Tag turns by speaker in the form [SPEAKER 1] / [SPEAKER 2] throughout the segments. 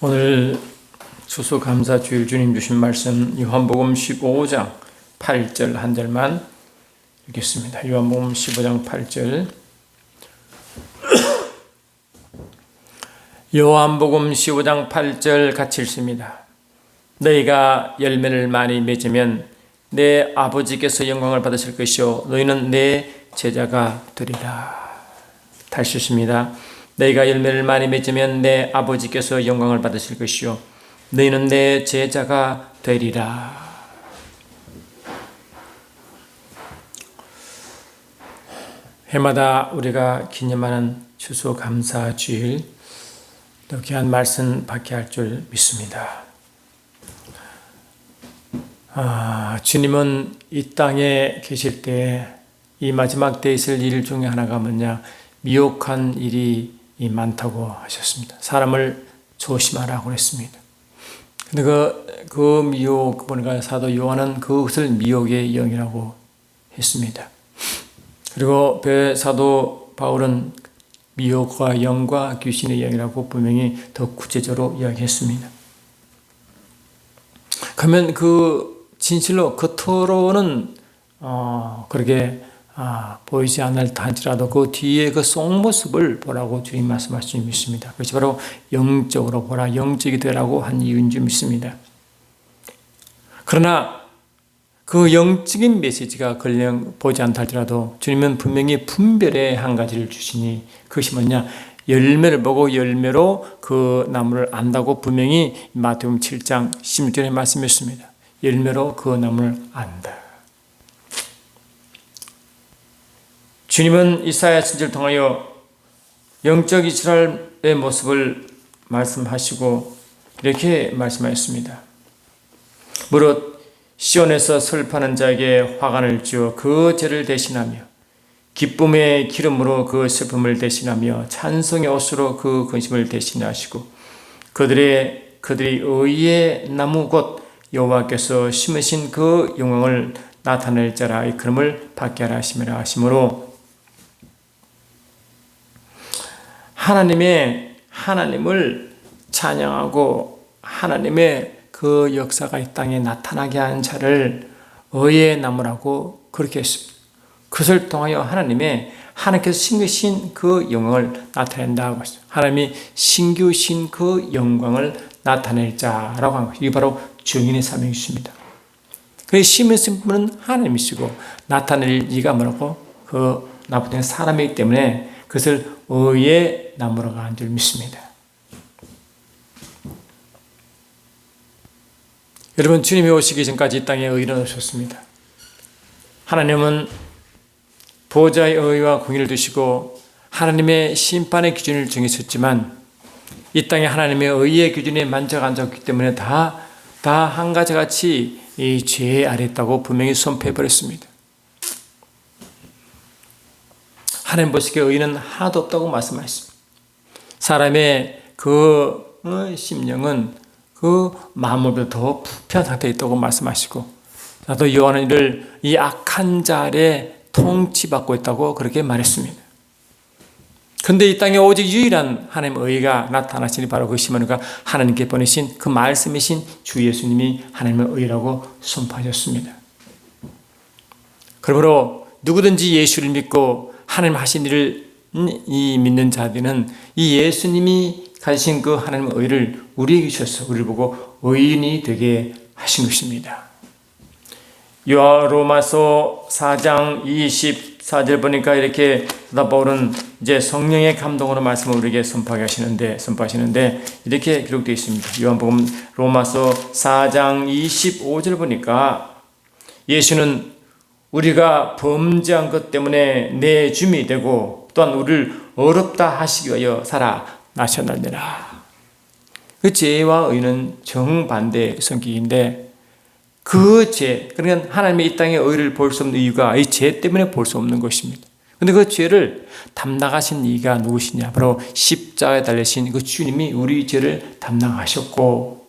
[SPEAKER 1] 오늘 추수감사주일 주님 주신 말씀 요한복음 15장 8절 한 절만 읽겠습니다. 요한복음 15장 8절. 요한복음 15장 8절 같이 읽습니다. 너희가 열매를 많이 맺으면 내 아버지께서 영광을 받으실 것이요 너희는 내 제자가 되리라. 다시 읽습니다. 너희가 열매를 많이 맺으면 내 아버지께서 영광을 받으실 것이요 너희는 내 제자가 되리라. 해마다 우리가 기념하는 추수감사주일, 또 귀한 말씀 받게 할 줄 믿습니다. 주님은 이 땅에 계실 때 이 마지막 때에 있을 일 중에 하나가 뭐냐, 미혹한 일이 많다고 하셨습니다. 사람을 조심하라고 했습니다. 근데 그 미혹, 보니까 사도 요한은 그것을 미혹의 영이라고 했습니다. 그리고 사도 바울은 미혹과 영과 귀신의 영이라고 분명히 더 구체적으로 이야기했습니다. 그러면 그 진실로 겉으로는 그렇게 보이지 않을 할지라도 그 뒤에 그 속모습을 보라고 주님 말씀하신 줄 믿습니다. 그것이 바로 영적으로 보라, 영적이 되라고 한 이유인 줄 믿습니다. 그러나 그 영적인 메시지가 보지 않다 할지라도 주님은 분명히 분별의 한 가지를 주시니 그것이 뭐냐, 열매를 보고 열매로 그 나무를 안다고 분명히 마태복음 7장 16절에 말씀했습니다. 열매로 그 나무를 안다. 주님은 이사야 선지를 통하여 영적 이스라엘의 모습을 말씀하시고 이렇게 말씀하였습니다. 무릇 시온에서 슬퍼하는 자에게 화관을 주어 그 죄를 대신하며 기쁨의 기름으로 그 슬픔을 대신하며 찬송의 옷으로 그 근심을 대신하시고 그들이 의의 나무 곧 여호와께서 심으신 그 영광을 나타낼 자라 이 그름을 받게 하라 하심이라 하심으로 하나님을 찬양하고 하나님의 그 역사가 이 땅에 나타나게 한 자를 의의 나무라고 그렇게 했습니다. 그것을 통하여 하나님께서 심으신 그 영광을 나타낸다고 했어요. 하나님이 심으신 그 영광을 나타낼 자라고 하는 것이 이게 바로 증인의 사명이십니다. 그 심으신 분은 하나님이시고 나타낼 이가 뭐라고? 그 나쁜 사람이기 때문에 그것을 의의 나무라고 하는 줄 믿습니다. 여러분, 주님이 오시기 전까지 이 땅에 의인은 오셨습니다. 하나님은 보호자의 의와 공의를 두시고 하나님의 심판의 기준을 정했었지만 이 땅에 하나님의 의의 기준에 만족 안 잡기 때문에 다 한 가지 같이 이 죄에 아랬다고 분명히 선포해버렸습니다. 하나님 보시기에 의인은 하나도 없다고 말씀하셨습니다. 사람의 그 심령은 그 마음보다 더 부패한 상태에 있다고 말씀하시고 나도 요한은 이를 이 악한 자의 통치받고 있다고 그렇게 말했습니다. 그런데 이 땅에 오직 유일한 하나님의 의가 나타나시니 바로 그것이 뭐니까 하나님께 보내신 그 말씀이신 주 예수님이 하나님의 의라고 선포하셨습니다. 그러므로 누구든지 예수를 믿고 하나님 하신 일을 믿는 자들은 이 예수님이 가지신 그 하나님의 의를 우리에게 주셔서 우리를 보고 의인이 되게 하신 것입니다. 로마서 4장 24절 보니까 이렇게 사도 바울은 이제 성령의 감동으로 말씀을 우리에게 선포하시는데 이렇게 기록되어 있습니다. 요한복음 로마서 4장 25절 보니까 예수는 우리가 범죄한 것 때문에 내 주이 되고 또한 우리를 어렵다 하시기 위하여 살아나셨느니라. 그 죄와 의는 정반대의 성격인데 그 죄, 그러니까 하나님의 이 땅에 의를 볼 수 없는 이유가 이 죄 때문에 볼 수 없는 것입니다. 그런데 그 죄를 담당하신 이가 누구시냐? 바로 십자가에 달리신 그 주님이 우리 죄를 담당하셨고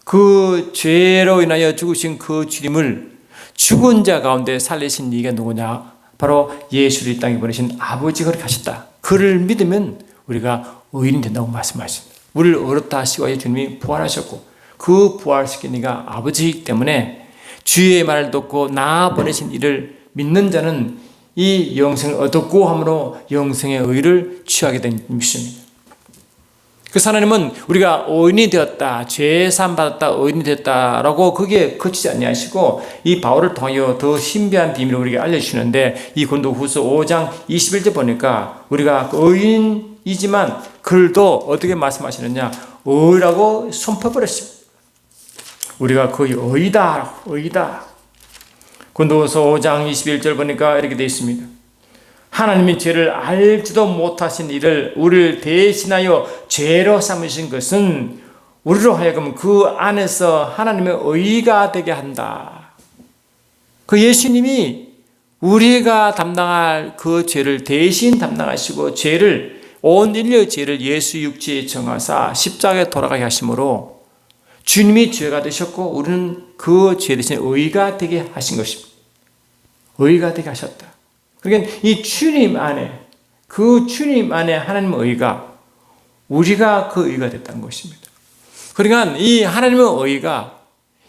[SPEAKER 1] 그 죄로 인하여 죽으신 그 주님을 죽은 자 가운데 살리신 이가 누구냐? 바로 예수를 이 땅에 보내신 아버지가 그렇게 하셨다. 그를 믿으면 우리가 의인이 된다고 말씀하십니다. 우리를 어렵다 하시고 주님이 부활하셨고 그 부활시킨 이가 아버지이기 때문에 주의 말을 듣고 나 보내신 이를 믿는 자는 이 영생을 얻었고 함으로 영생의 의를 취하게 된 것입니다. 그래서 하나님은 우리가 의인이 되었다, 죄 사함 받았다, 의인이 되었다라고 거기에 그치지 아니하시고 이 바울을 통하여 더 신비한 비밀을 우리에게 알려주시는데 이 고린도후서 5장 21절 보니까 우리가 의인이지만 그들도 어떻게 말씀하시느냐, 의라고 선포해버렸어요. 우리가 거의 의이다. 고린도후서 5장 21절 보니까 이렇게 되어 있습니다. 하나님이 죄를 알지도 못하신 이를 우리를 대신하여 죄로 삼으신 것은 우리로 하여금 그 안에서 하나님의 의가 되게 한다. 그 예수님이 우리가 담당할 그 죄를 대신 담당하시고 온 인류의 죄를 예수 육체에 정하사 십자가에 돌아가게 하심으로 주님이 죄가 되셨고 우리는 그 죄 대신 의가 되게 하신 것입니다. 의가 되게 하셨다. 그러니까 이 주님 안에 하나님의 의가 우리가 그 의가 됐다는 것입니다. 그러니까 이 하나님의 의가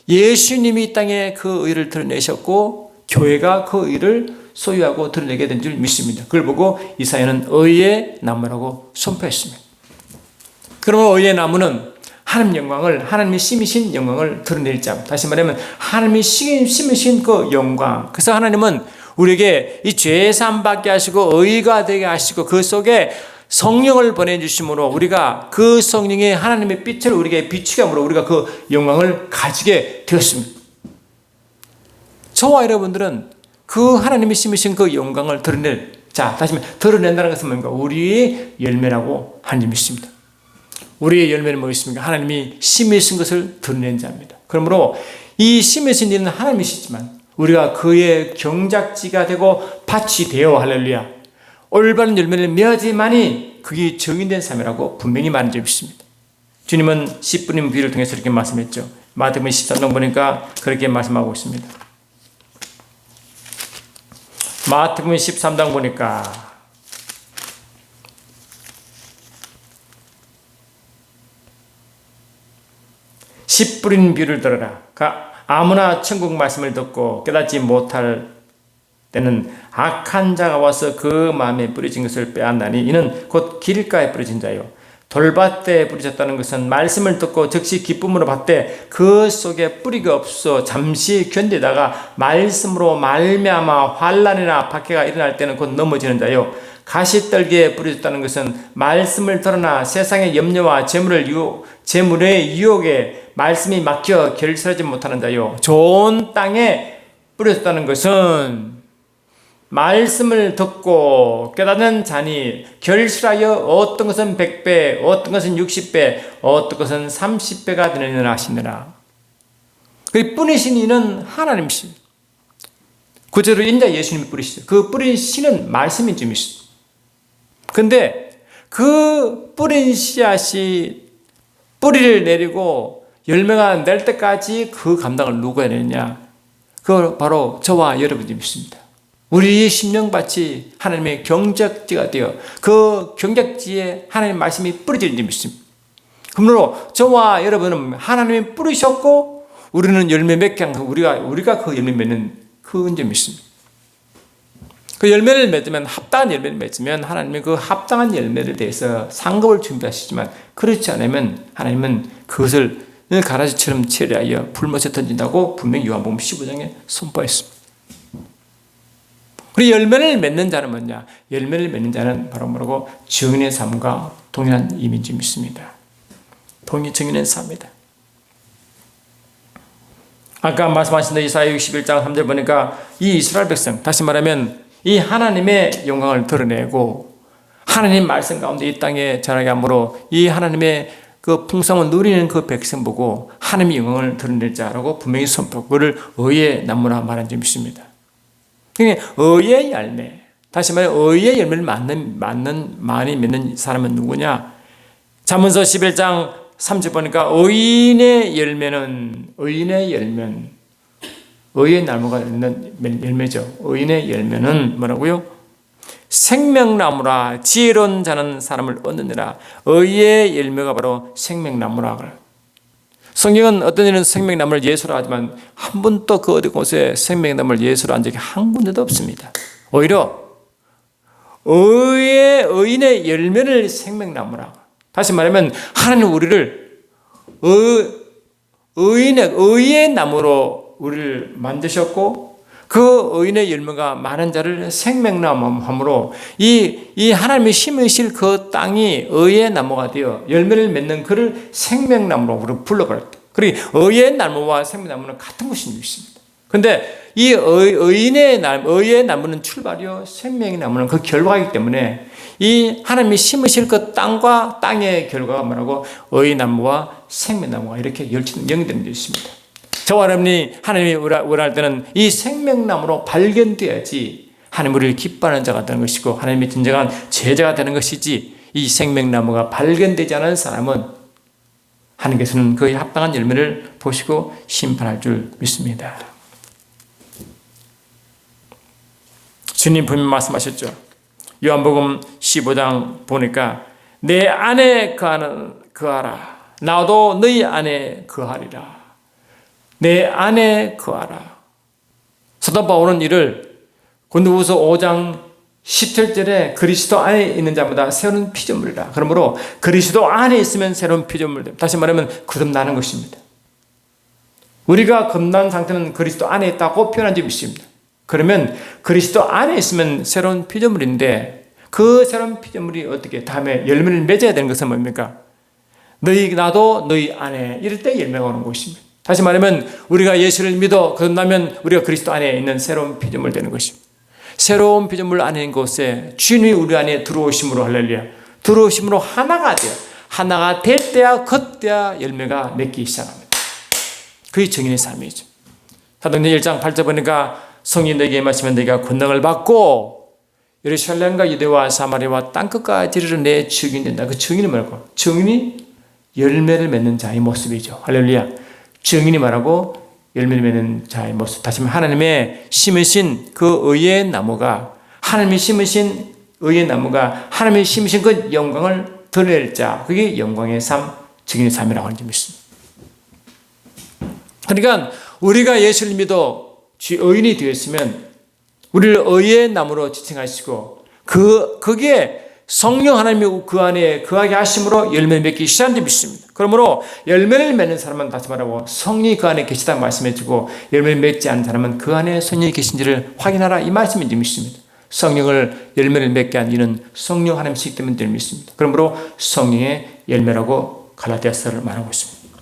[SPEAKER 1] 예수님이 이 땅에 그 의를 드러내셨고 교회가 그 의를 소유하고 드러내게 된 줄 믿습니다. 그걸 보고 이사야는 의의 나무라고 선포했습니다. 그러면 의의 나무는 하나님 영광을, 하나님이 심으신 영광을 드러낼 자, 다시 말하면 하나님이 심으신 그 영광. 그래서 하나님은 우리에게 이 죄사함 받게 하시고 의가 되게 하시고 그 속에 성령을 보내주심으로 우리가 그 성령의 하나님의 빛을 우리에게 비추게 함으로 우리가 그 영광을 가지게 되었습니다. 저와 여러분들은 그 하나님이 심으신 그 영광을 다시 말해 드러낸다는 것은 뭔가 우리의 열매라고 하나님 믿습니다. 우리의 열매는 무엇입니까? 하나님이 심으신 것을 드러낸 자입니다. 그러므로 이 심으신 일은 하나님이시지만 우리가 그의 경작지가 되고 밭이 되어 할렐루야 올바른 열매를 맺어야지만이 그게 정인된 삶이라고 분명히 말한 적이 있습니다. 주님은 씨 뿌린 비유를 통해서 이렇게 말씀했죠. 마태복음 13장 보니까 그렇게 말씀하고 있습니다. 마태복음 13장 보니까 씨 뿌린 비유를 들어라. 아무나 천국 말씀을 듣고 깨닫지 못할 때는 악한 자가 와서 그 마음에 뿌려진 것을 빼앗나니 이는 곧 길가에 뿌려진 자요. 돌밭에 뿌려졌다는 것은 말씀을 듣고 즉시 기쁨으로 받되 그 속에 뿌리가 없어 잠시 견디다가 말씀으로 말미암아 환난이나 박해가 일어날 때는 곧 넘어지는 자요. 가시떨기에 뿌려졌다는 것은 말씀을 들으나 세상의 염려와 재물의 유혹에 말씀이 막혀 결실하지 못하는 자요. 좋은 땅에 뿌려졌다는 것은 말씀을 듣고 깨닫는 자니 결실하여 어떤 것은 100배, 어떤 것은 60배, 어떤 것은 30배가 되느니라 하시느라. 그 뿌리신 이는 하나님이십니다. 구절로 인자 예수님이 뿌리시죠. 그 뿌린 씨는 말씀인 줄 믿습니다. 근데 그 뿌린 씨앗이 뿌리를 내리고 열매가 낼 때까지 그 감당을 누가 해내느냐? 그거 바로 저와 여러분이 믿습니다. 우리의 심령밭이 하나님의 경작지가 되어 그 경작지에 하나님의 말씀이 뿌려지는지 믿습니다. 그러므로 저와 여러분은 하나님이 뿌리셨고 우리는 열매 맺게 한 우리가 그 열매 맺는 그 은지 믿습니다. 그 열매를 맺으면 합당한 열매를 맺으면 하나님이 그 합당한 열매를 대해서 상급을 준비하시지만 그렇지 않으면 하나님은 그것을 가라지처럼 처리하여 불못에 던진다고 분명히 요한복음 15장에 선포했습니다. 그리고 열매를 맺는 자는 뭐냐? 열매를 맺는 자는 바로 뭐라고? 증인의 삶과 동일한 의미인 줄 믿습니다. 증인의 삶이다. 아까 말씀하신 이사야 61장 3절 보니까 이 이스라엘 백성, 다시 말하면 이 하나님의 영광을 드러내고 하나님 말씀 가운데 이 땅에 자라게 함으로 이 하나님의 그 풍성을 누리는 그 백성 보고 하나님의 영광을 드러낼 자라고 분명히 선포하고 그를 의의 나무라 말한 줄 믿습니다. 그러니까 의의 열매, 다시 말해 의의 열매를 많이 맺는 사람은 누구냐? 잠언서 11장 3절 보니까 의인의 나무가 있는 열매죠. 의인의 열매는 뭐라고요? 생명나무라. 지혜로운 자는 사람을 얻느니라. 의의 열매가 바로 생명나무라. 성경은 어떤 이는 생명나무를 예수라 하지만 한 번도 그 어디 곳에 생명나무를 예수로 한 적이 한 군데도 없습니다. 오히려 의인의 열매를 생명나무라. 다시 말하면 하나님 우리를 의의 나무로 우리를 만드셨고 그 의인의 열매가 많은 자를 생명나무함으로 이 하나님이 심으실 그 땅이 의의 나무가 되어 열매를 맺는 그를 생명나무로 우리를 불러버렸다. 그리고 의의 나무와 생명나무는 같은 것인 것입니다. 그런데 이 의의 나무는 출발이요 생명의 나무는 그 결과이기 때문에 이 하나님이 심으실 그 땅과 땅의 결과가 뭐라고 의의 나무와 생명나무가 이렇게 연결되는 것입니다. 저와 하나님이 원할 때는 이 생명나무로 발견되어야지 하나님 우리를 기뻐하는 자가 되는 것이고 하나님의 진정한 제자가 되는 것이지 이 생명나무가 발견되지 않은 사람은 하나님께서는 그에 합당한 열매를 보시고 심판할 줄 믿습니다. 주님 분명히 말씀하셨죠. 요한복음 15장 보니까 내 안에 거하라. 나도 너희 안에 거하리라. 내 안에 거하라. 사도 바울은 이를 고린도후서 5장 17절에 그리스도 안에 있는 자마다 새로운 피조물이라. 그러므로 그리스도 안에 있으면 새로운 피조물. 다시 말하면 거듭나는 것입니다. 우리가 거듭난 상태는 그리스도 안에 있다고 표현한 적이 있습니다. 그러면 그리스도 안에 있으면 새로운 피조물인데 그 새로운 피조물이 어떻게 다음에 열매를 맺어야 되는 것은 뭡니까? 나도 너희 안에 이럴 때 열매가 오는 것입니다. 다시 말하면 우리가 예수를 믿어 거듭나면 우리가 그리스도 안에 있는 새로운 피조물 되는 것입니다. 새로운 피조물 안에 있는 곳에 주님이 우리 안에 들어오심으로 할렐루야 들어오심으로 하나가 돼요. 하나가 될 때야 그때야 열매가 맺기 시작합니다. 그게 정인의 삶이죠. 사도행전 1장 8절 보니까 성령이 너에게 임하시면 너희가 권능을 받고 예루살렘과 유대와 사마리아와 땅끝까지 이르러 내 증인이 된다. 그 증인이 뭐라고? 증인이 열매를 맺는 자의 모습이죠. 할렐루야. 증인이 말하고 열매를 맺는 자의 모습. 다시 말하면 하나님의 심으신 그 의의 나무가 하나님이 심으신 의의 나무가 하나님이 심으신 그 영광을 드러낼 자. 그게 영광의 삶, 증인의 삶이라고 하는 점이 있습니다. 그러니까 우리가 예수를 믿어 의인이 되었으면 우리를 의의 나무로 지칭하시고 그게 성령 하나님이 그 안에 거하게 하심으로 열매를 맺기 시작한 점이 있습니다. 그러므로 열매를 맺는 사람은 다시 말하고 성령이 그 안에 계시다고 말씀해주고 열매를 맺지 않는 사람은 그 안에 성령이 계신지를 확인하라 이 말씀이 좀 있습니다. 성령을 열매를 맺게 한 이는 성령 하나님이시기 때문에 됨이 있습니다. 그러므로 성령의 열매라고 갈라디아서를 말하고 있습니다.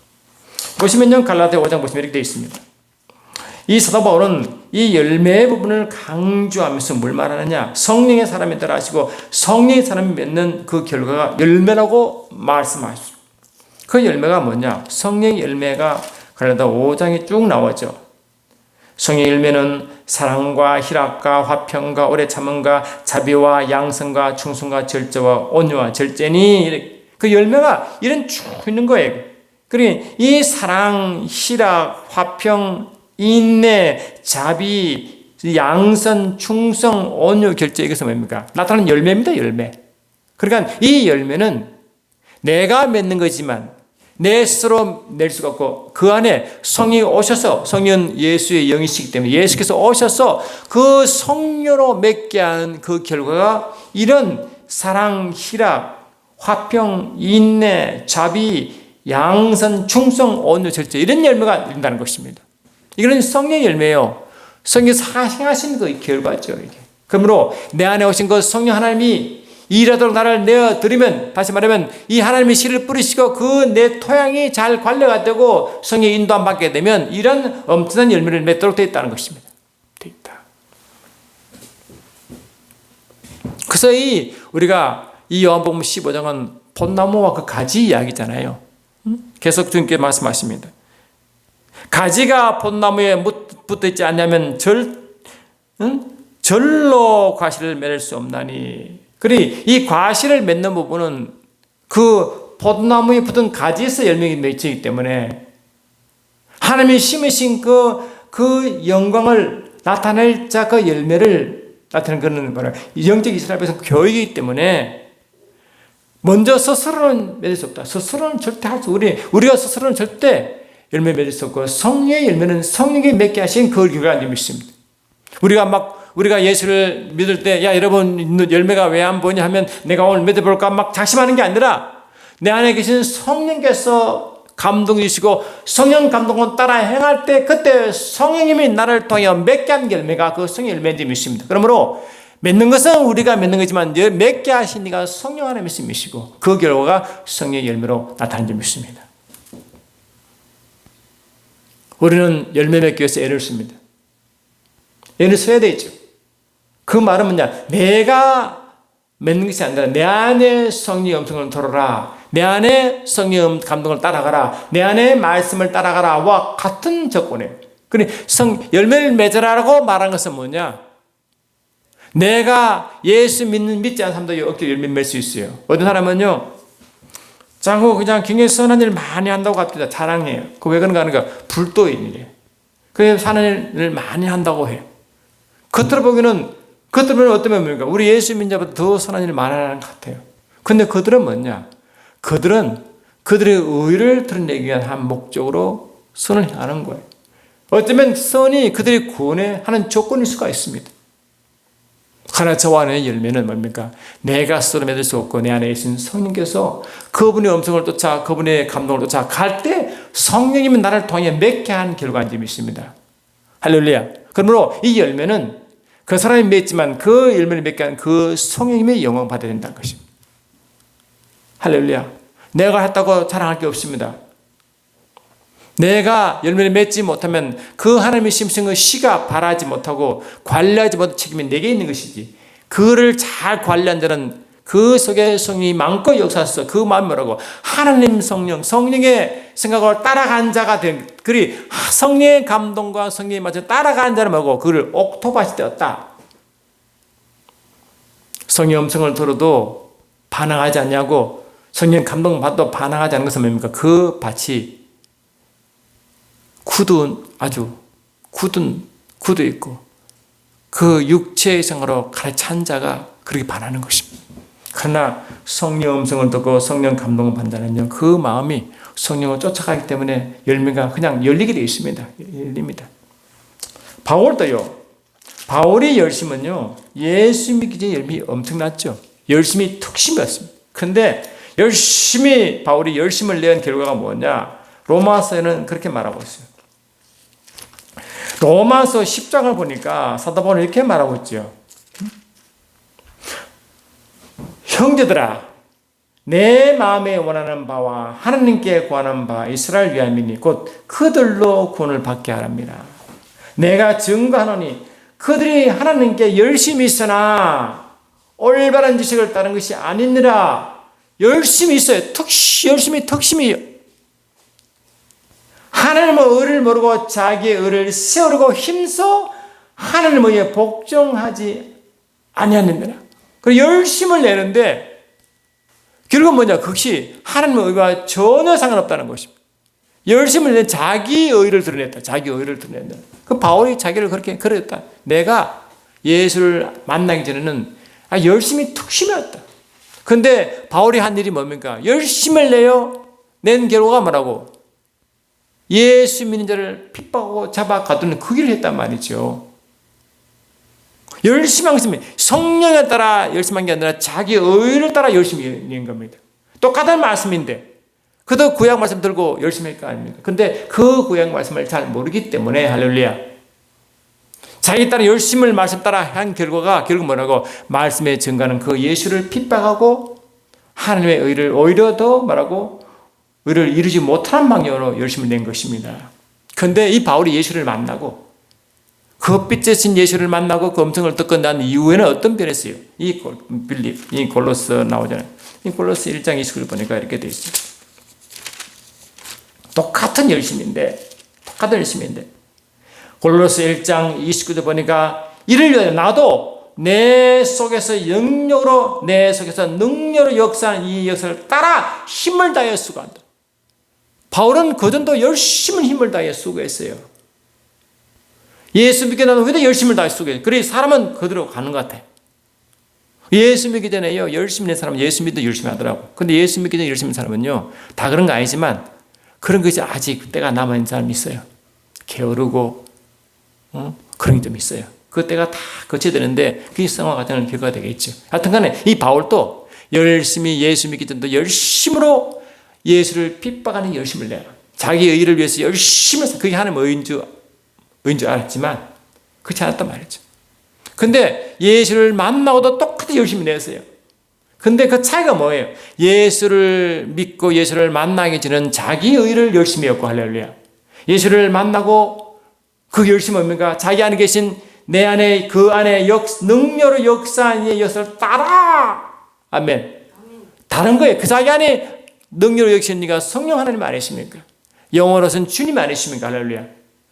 [SPEAKER 1] 보시면요 갈라디아 5장 보시면 이렇게 되어 있습니다. 이 사도 바울은 이 열매의 부분을 강조하면서 뭘 말하느냐? 성령의 사람이 따라 하시고 성령의 사람이 맺는 그 결과가 열매라고 말씀하시죠. 그 열매가 뭐냐? 성령의 열매가 갈라디아 5장에 쭉 나오죠. 성령의 열매는 사랑과 희락과 화평과 오래 참음과 자비와 양성과 충성과 절제와 온유와 절제니 그 열매가 이런 쭉 있는 거예요. 그러니 이 사랑, 희락, 화평, 인내, 자비, 양선, 충성, 온유, 절제 이것은 뭡니까? 나타나는 열매입니다. 열매. 그러니까 이 열매는 내가 맺는 거지만 내 스스로 낼 수가 없고 그 안에 성령이 오셔서 성령은 예수의 영이시기 때문에 예수께서 오셔서 그 성령으로 맺게 하는 그 결과가 이런 사랑, 희락, 화평, 인내, 자비, 양선, 충성, 온유, 절제 이런 열매가 된다는 것입니다. 이거는 성령의 열매예요. 성령께서 행하신 그 결과죠. 이게. 그러므로 내 안에 오신 그 성령 하나님이 이라도록 나를 내어드리면 다시 말하면 이 하나님의 씨를 뿌리시고 그 내 토양이 잘 관리가 되고 성령의 인도함 받게 되면 이런 엄청난 열매를 맺도록 되어 있다는 것입니다. 되어 있다. 그래서 우리가 이 요한복음 15장은 폿나무와 그 가지 이야기잖아요. 계속 주님께 말씀하십니다. 가지가 폿나무에 붙어 있지 않냐면 절로 과실을 맺을 수 없나니. 그리 이 과실을 맺는 부분은 그 폿나무에 붙은 가지에서 열매가 맺히기 때문에 하나님이 심으신 그 영광을 나타낼 자 그 열매를 나타나는 그런 거라. 영적 이스라엘 백성 교육이기 때문에 먼저 스스로는 맺을 수 없다. 스스로는 절대 할 수, 우리가 스스로는 절대 열매 맺을 수 없고, 성령의 열매는 성령이 맺게 하신 그 결과가 믿습니다. 우리가 예수를 믿을 때, 야, 여러분, 열매가 왜 안 보냐 하면 내가 오늘 믿어볼까 막 작심하는 게 아니라 내 안에 계신 성령께서 감동 주시고 성령 감동을 따라 행할 때 그때 성령님이 나를 통해 맺게 한 열매가 그 성령 열매인지 믿습니다. 그러므로 맺는 것은 우리가 맺는 거지만 맺게 하신 이가 성령 안에 믿으시고 그 결과가 성령의 열매로 나타난 줄 믿습니다. 우리는 열매 맺기 위해서 애를 씁니다. 애를 써야 되죠. 그 말은 뭐냐? 내가 맺는 것이 아니라 내 안에 성령의 음성을 들어라. 내 안에 성령 감동을 따라가라. 내 안에 말씀을 따라가라와 같은 조건이에요. 그러니 열매를 맺으라고 말한 것은 뭐냐? 내가 예수 믿지 않는 사람도 억지로 열매 맺을 수 있어요. 어떤 사람은요, 자꾸 그냥 굉장히 선한 일 많이 한다고 합니다. 자랑해요. 그 왜 그런가 하는 거 불도인이래요. 그래서 사는 일을 많이 한다고 해요. 겉으로 보면 어떤 면입니까? 우리 예수 믿는 자보다 더 선한 일을 많이 하는 것 같아요. 근데 그들은 뭐냐? 그들은 그들의 의를 드러내기 위한 한 목적으로 선을 하는 거예요. 어쩌면 선이 그들의 구원에 하는 조건일 수가 있습니다. 그러나 저와 너의 열매는 뭡니까? 내가 스스로 맺을 수 없고 내 안에 계신 성령께서 그분의 음성을 쫓아 그분의 감동을 쫓아 갈 때 성령님이 나를 통해 맺게 한 결과인지 믿습니다. 할렐루야. 그러므로 이 열매는 그 사람이 맺지만 그 열매를 맺게 한 그 성령님의 영광 받아야 된다는 것입니다. 할렐루야. 내가 했다고 자랑할 게 없습니다. 내가 열매를 맺지 못하면 그 하나님의 심성의 씨가 발하지 못하고 관리하지 못한 책임이 내게 있는 것이지. 그를 잘 관리한 자는 그 속에 성령이 많고 역사하셔서 그 마음이 뭐라고? 하나님 성령의 생각을 따라간 자가 된, 그리 성령의 감동과 성령에 맞춰 따라간 자를 뭐고? 그를 옥토밭이 되었다. 성령의 음성을 들어도 반항하지 않냐고, 성령 감동 받도 반항하지 않는 것은 뭡니까? 그 밭이 아주 굳은 구도 있고 그 육체의 생으로 가득 찬 자가 그렇게 반하는 것입니다. 그러나 성령 음성을 듣고 성령 감동을 받는다는요, 그 마음이 성령을 쫓아가기 때문에 열매가 그냥 열리게 되어 있습니다. 열립니다. 바울의 열심은요, 예수 믿기 전에 열심이 엄청났죠. 열심이 특심이었습니다. 근데 바울이 열심을 낸 결과가 뭐냐? 로마서에는 그렇게 말하고 있어요. 로마서 10장을 보니까 사도 바울은 이렇게 말하고 있죠. 형제들아, 내 마음에 원하는 바와 하나님께 구하는 바 이스라엘 위함이니 곧 그들로 구원을 받게 하랍니다. 내가 증거하노니 그들이 하나님께 열심히 있으나 올바른 지식을 따른 것이 아니니라. 열심히 있어요. 열심히 특심이에요. 하나님의 의를 모르고 자기의 의를 세우려고 힘써 하나님의 의에 복종하지 아니하느니라. 그리고 열심을 내는데 결국은 뭐냐? 그것이 하나님의 의와 전혀 상관없다는 것입니다. 열심을 내 자기 의를 드러냈다. 자기 의를 드러낸다. 그 바울이 자기를 그렇게 그렸다. 내가 예수를 만나기 전에는 열심히 특심이었다. 근데 바울이 한 일이 뭡니까? 열심을 낸 결과가 뭐라고? 예수 믿는 자를 핍박하고 잡아 가두는 그 일을 했단 말이죠. 열심히 한 것은 성령에 따라 열심히 한 게 아니라 자기 의를 따라 열심히 낸 겁니다. 똑같은 말씀인데 그도 구약 말씀 들고 열심히 할 거 아닙니까? 근데 그 구약 말씀을 잘 모르기 때문에 할렐루야. 자기 따라 열심을 말씀 따라 한 결과가 결국 뭐라고? 말씀의 증가는 그 예수를 핍박하고 하나님의 의를 오히려 더 뭐라고? 의를 이루지 못하는 방향으로 열심을 낸 것입니다. 그런데 이 바울이 예수를 만나고 그 빛이신 예수를 만나고 그 음성을 듣고 난 이후에는 어떤 변했어요? 이 골로스 나오잖아요. 이 골로스 1장 29절 보니까 이렇게 되어 있습니다. 똑같은 열심인데 골로스 1장 29절 보니까 이를 위하여 나도 내 속에서 능력으로 역사하는 이 역사를 따라 힘을 다하여 수고한다. 바울은 그전도 열심히 힘을 다해 수고했어요. 예수 믿게 나는 왜 열심을 다해 속에. 그래 사람은 그대로 가는 것 같아. 예수 믿기 전에요. 열심히 낸 사람은 예수 믿도 열심히 하더라고. 근데 예수 믿기 전에 열심히 한 사람은요. 다 그런 거 아니지만 그런 것이 아직 때가 남아있는 사람이 있어요. 게으르고 그런 게 좀 있어요. 그 때가 다 거쳐야 되는데 그게 성화 과정의 결과가 되겠죠. 하여튼 간에 이 바울도 열심히 예수 믿기 전도 열심으로 예수를 핍박하는 열심을 내요. 자기 의를 위해서 열심히 해서 그게 하나님 의인 줄 알았지만 그렇지 않았단 말이죠. 근데 예수를 만나고도 똑같이 열심히 냈어요. 근데 그 차이가 뭐예요? 예수를 믿고 예수를 만나기 전에는 자기 의를 열심히 했고 할렐루야. 예수를 만나고 그 열심이 뭡니까? 자기 안에 계신 내 안에 그 안에 능력으로 역사하는 예수를 따라. 아멘. 다른 거예요. 그 자기 안에 능력으로 역사하는 이가 성령 하나님 아니십니까? 영어로서는 주님 아니십니까? 할렐루야.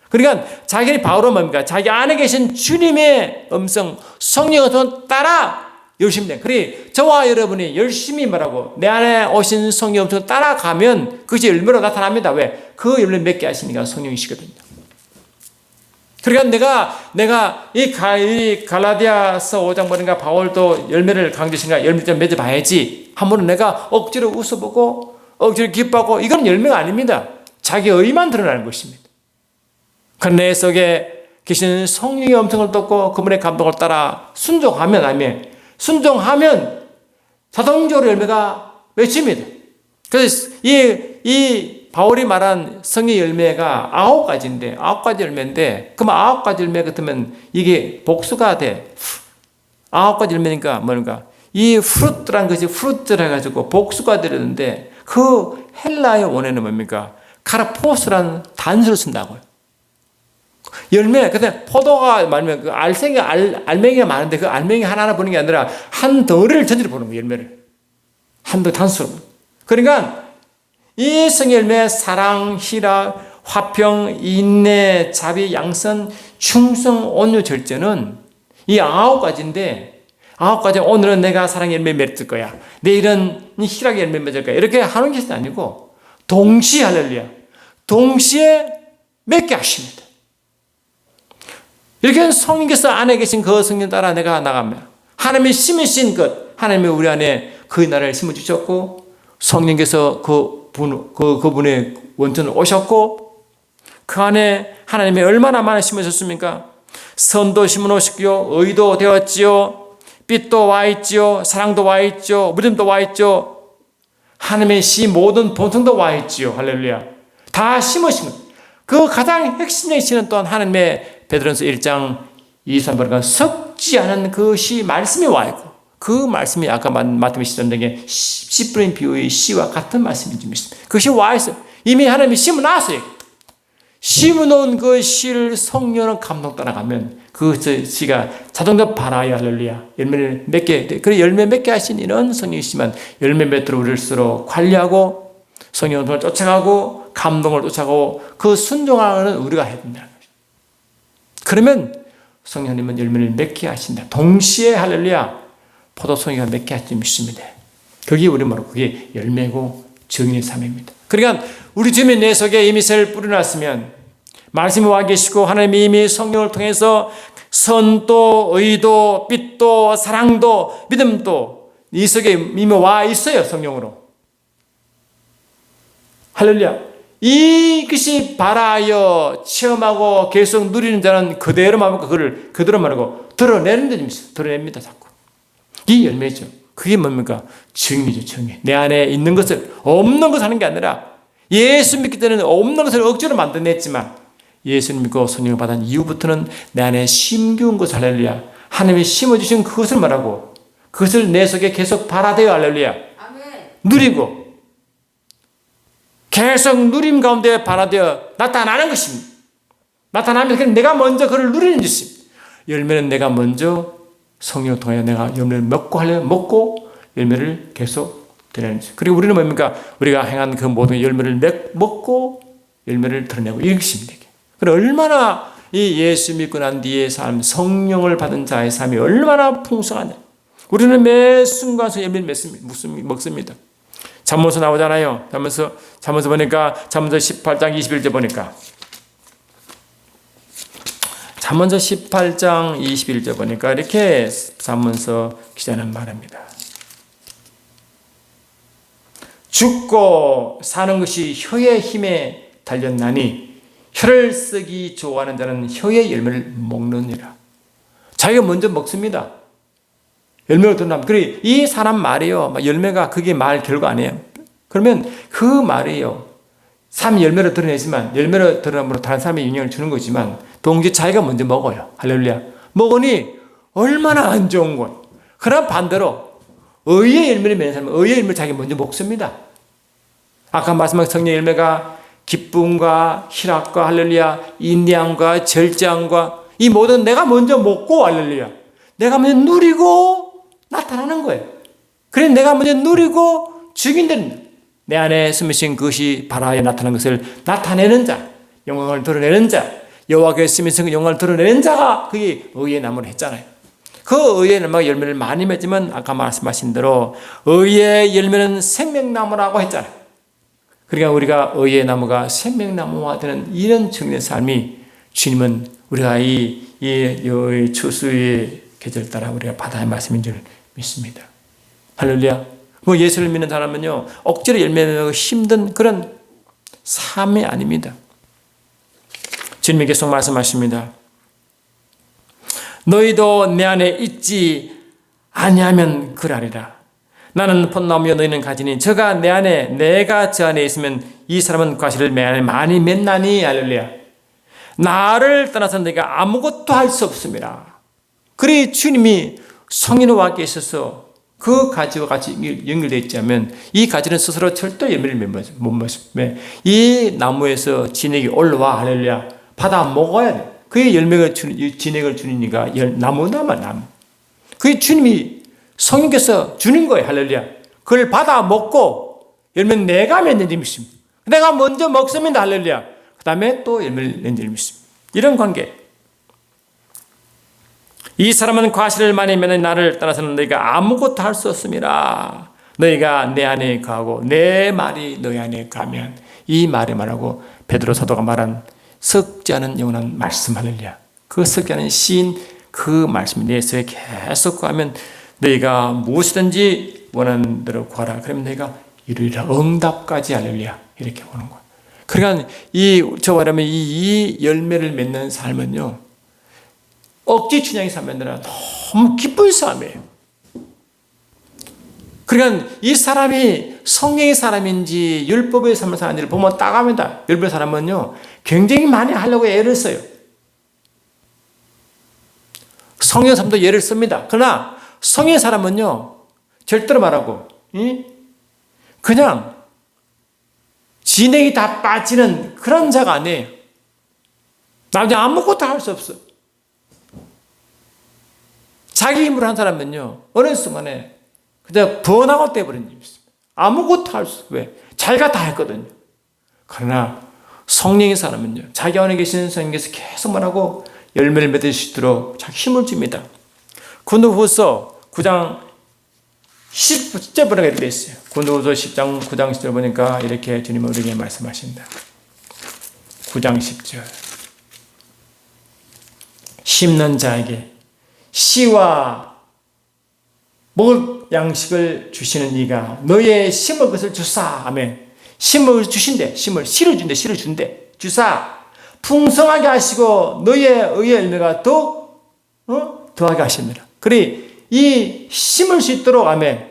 [SPEAKER 1] 그러니까 자기 바울은 뭡니까? 자기 안에 계신 주님의 음성, 성령을 따라 열심히 돼. 그래 저와 여러분이 열심히 말하고 내 안에 오신 성령 음성을 따라가면 그것이 열매로 나타납니다. 왜? 그 열매 맺게 하시니까 성령이시거든요. 그러니까 내가 이 갈라디아서 5장 보니까 바울도 열매를 강조하신가 열매 좀 맺어봐야지. 한 번은 내가 억지로 웃어보고 억지로 기뻐하고 이건 열매가 아닙니다. 자기 의만 드러나는 것입니다. 내 속에 계시는 성령의 음성을 듣고 그분의 감동을 따라 순종하면 자동적으로 열매가 맺힙니다. 그래서 이 바울이 말한 성의 열매가 9가지인데 9가지 열매인데 그럼 9가지 열매 같으면 이게 복수가 돼. 9가지 열매니까 뭔가 이 프루트란 것이 프루트라 해가지고 복수가 되는데 그 헬라의 원어는 뭡니까? 카라포스라는 단수를 쓴다고요. 열매, 근데 포도가 말하면 그 알맹이가 많은데 그 알맹이 하나하나 보는 게 아니라 한 덩어리를 전체로 보는 거예요, 열매를. 한 덩어리 단수로. 그러니까 이 성의 열매, 사랑, 희락, 화평, 인내, 자비, 양선, 충성, 온유, 절제는 이 9가지인데 9가지 오늘은 내가 사랑의 열매 맺을 거야. 내일은 희락의 열매 맺을 거야. 이렇게 하는 것이 아니고 동시에 할렐루야. 동시에 맺게 하십니다. 이렇게 성령께서 안에 계신 그 성령 따라 내가 나갑니다. 하나님이 심으신 것, 하나님이 우리 안에 그 나라를 심어주셨고 성령께서 그분의 원천을 오셨고 그 안에 하나님이 얼마나 많이 심으셨습니까? 선도 심어놓으셨고요. 의도 되었지요. 빛도 와 있지요. 사랑도 와 있죠. 믿음도 와 있죠. 하나님의 시 모든 본성도 와 있지요. 할렐루야. 다 심으신 것. 그 가장 핵심적인 시는 또한 하나님의 베드로전서 1장 23절에 섞지 않은 그 시 말씀이 와 있고 그 말씀이 아까 마태복음 13장에 씨 뿌린 비유의 씨와 같은 말씀이 좀 있습니다. 그것이 와 있어요. 이미 하나님이 심어놨어요. 심어놓은 그 씨를 성령은 감동 따라가면 그 씨가 자동적으로 발아야 할렐루야 열매를 맺게 돼. 그래 열매 맺게 하신 이런 성령이시지만 열매 맺도록 우리를 스스로 관리하고 성령을 쫓아가고 감동을 쫓아가고 그 순종하는 우리가 해야 된다는 거죠. 그러면 성령님은 열매를 맺게 하신다. 동시에 할렐루야 포도송이가 맺게 하실 줄 믿습니다. 그게 우리 말로 그게 열매고 증인의 삶입니다. 그러니까 우리 주님 내 속에 이미 셀 뿌려놨으면 말씀이 와 계시고 하나님이 이미 성령을 통해서 선도 의도 빛도 사랑도 믿음도 이 속에 이미 와 있어요. 성령으로. 할렐루야. 이것이 바라하여 체험하고 계속 누리는 자는 그대로 말고 그걸 그대로 말고 드러내는 데좀 있어요. 드러냅니다. 자꾸. 이 열매죠. 그게 뭡니까? 증이죠. 증이. 내 안에 있는 것을 없는 것을 하는 게 아니라 예수 믿기 때는 없는 것을 억지로 만들어냈지만 예수를 믿고 성령을 받은 이후부터는 내 안에 심기운 것을 할렐루야. 하나님이 심어주신 그것을 말하고 그것을 내 속에 계속 발화되어 할렐루야. 누리고 계속 누림 가운데 발화되어 나타나는 것입니다. 나타나면 내가 먼저 그를 누리는 것입니다. 열매는 내가 먼저 성령을 통해 내가 열매를 먹고 열매를 계속 드러내는 것입니다. 그리고 우리는 뭡니까? 우리가 행한 그 모든 열매를 먹고 열매를 드러내고 이것입니다. 그래 얼마나 이 예수 믿고 난 뒤의 삶, 성령을 받은 자의 삶이 얼마나 풍성하냐. 우리는 매 순간서 열매를 먹습니다. 잠언서 나오잖아요. 잠언서 보니까 잠언서 18장 21절 보니까 잠언서 18장 21절 보니까 이렇게 잠언서 기자는 말합니다. 죽고 사는 것이 혀의 힘에 달렸나니 혀를 쓰기 좋아하는 자는 혀의 열매를 먹느니라. 자기가 먼저 먹습니다. 열매가 드러나면. 그래, 이 사람 말이에요. 열매가 그게 말 결과 아니에요. 그러면 그 말이에요. 삶 열매로 드러내지만, 열매로 드러남으로 다른 사람의 영향을 주는 거지만, 동시에 자기가 먼저 먹어요. 할렐루야. 먹으니 얼마나 안 좋은 거예요. 그러나 반대로 의의 열매를 맺는 사람은 의의 열매를 자기가 먼저 먹습니다. 아까 말씀한 성령의 열매가 기쁨과 희락과 할렐루야, 인내함과 절제함과 이 모든 내가 먼저 먹고 할렐루야, 내가 먼저 누리고 나타나는 거예요. 그래 내가 먼저 누리고 죽인다는 내 안에 숨으신 그것이 바라에 나타난 것을 나타내는 자, 영광을 드러내는 자, 여호와께 숨으신 영광을 드러내는 자가 그게 의의 나무를 했잖아요. 그 의의 나무가 열매를 많이 맺으면 아까 말씀하신 대로 의의 열매는 생명나무라고 했잖아요. 그러니까 우리가 의의 나무가 생명나무가 되는 이런 정리의 삶이 주님은 우리가 이 추수의 계절 따라 우리가 받아야 할 말씀인 줄 믿습니다. 할렐루야. 뭐 예수를 믿는 사람은요, 억지로 열매 맺고 힘든 그런 삶이 아닙니다. 주님이 계속 말씀하십니다. 너희도 내 안에 있지 아니하면 그러리라. 나는 폿나무여 너희는 가지니 저가 내 안에 내가 저 안에 있으면 이 사람은 과실을 내 안에 많이 맺나니. 할렐루야. 나를 떠나서 너희가 아무것도 할 수 없습니다. 그래 주님이 성인과 있어서 그 가지와 같이 연결되어 있지 않으면 이 가지는 스스로 절대 열매를 못 맺습니다. 이 나무에서 진액이 올라와. 할렐루야. 받아 먹어야 돼. 그게 열매가 진액을 주니까 나무나마 나무. 그게 주님이 성령께서 주는 거예요. 할렐루야. 그걸 받아 먹고 열매는 내가 맺는 줄 믿습니다. 내가 먼저 먹습니다. 할렐루야. 그 다음에 또 열매를 낸 줄 믿습니다. 이런 관계. 이 사람은 과실을 많이 맺는 나를 떠나서는 너희가 아무것도 할 수 없습니다. 너희가 내 안에 거하고 내 말이 너희 안에 가면, 이 말이 말하고 베드로 사도가 말한 썩지 않은 영원한 말씀. 할렐루야. 그 썩지 않은 시인 그 말씀이 내 속에 계속 가면 너희가 무엇이든지 원하는 대로 구하라. 그러면 너희가 이루리라. 응답까지. 할렐루야. 이렇게 보는 거예요. 그러니까 저 말하면 이 열매를 맺는 삶은요, 억지 춘향의 삶이 아니라 너무 기쁜 삶이에요. 그러니까 이 사람이 성령의 사람인지 율법의 삶을 사는지를 보면 딱 압니다. 율법의 사람은요, 굉장히 많이 하려고 애를 써요. 성령의 삶도 애를 씁니다. 그러나 성의 사람은요, 절대로 말하고, 그냥 진액이 다 빠지는 그런 자가 아니에요. 나머지 아무것도 할 수 없어. 자기 힘으로 한 사람은요, 어느 순간에 그냥 번아웃 돼버린 일이 있습니다. 아무것도 할 수 없어요. 왜? 자기가 다 했거든요. 그러나 성령의 사람은요, 자기 안에 계신 성령께서 계속 말하고 열매를 맺을 수 있도록 자기 힘을 줍니다. 고린도후서 9장 10절 보니까 이렇게 되어 있어요. 고린도후서 10장 9장 10절 보니까 이렇게 주님은 우리에게 말씀하신다. 9장 10절. 심는 자에게 씨와 먹을 양식을 주시는 이가 너의 심을 것을 주사. 아멘. 심을 주신대. 씨를 준대. 씨를 준대. 주사. 풍성하게 하시고 너의 의의 열매가 더하게 하십니다. 그래 이 심을 수 있도록 아멘.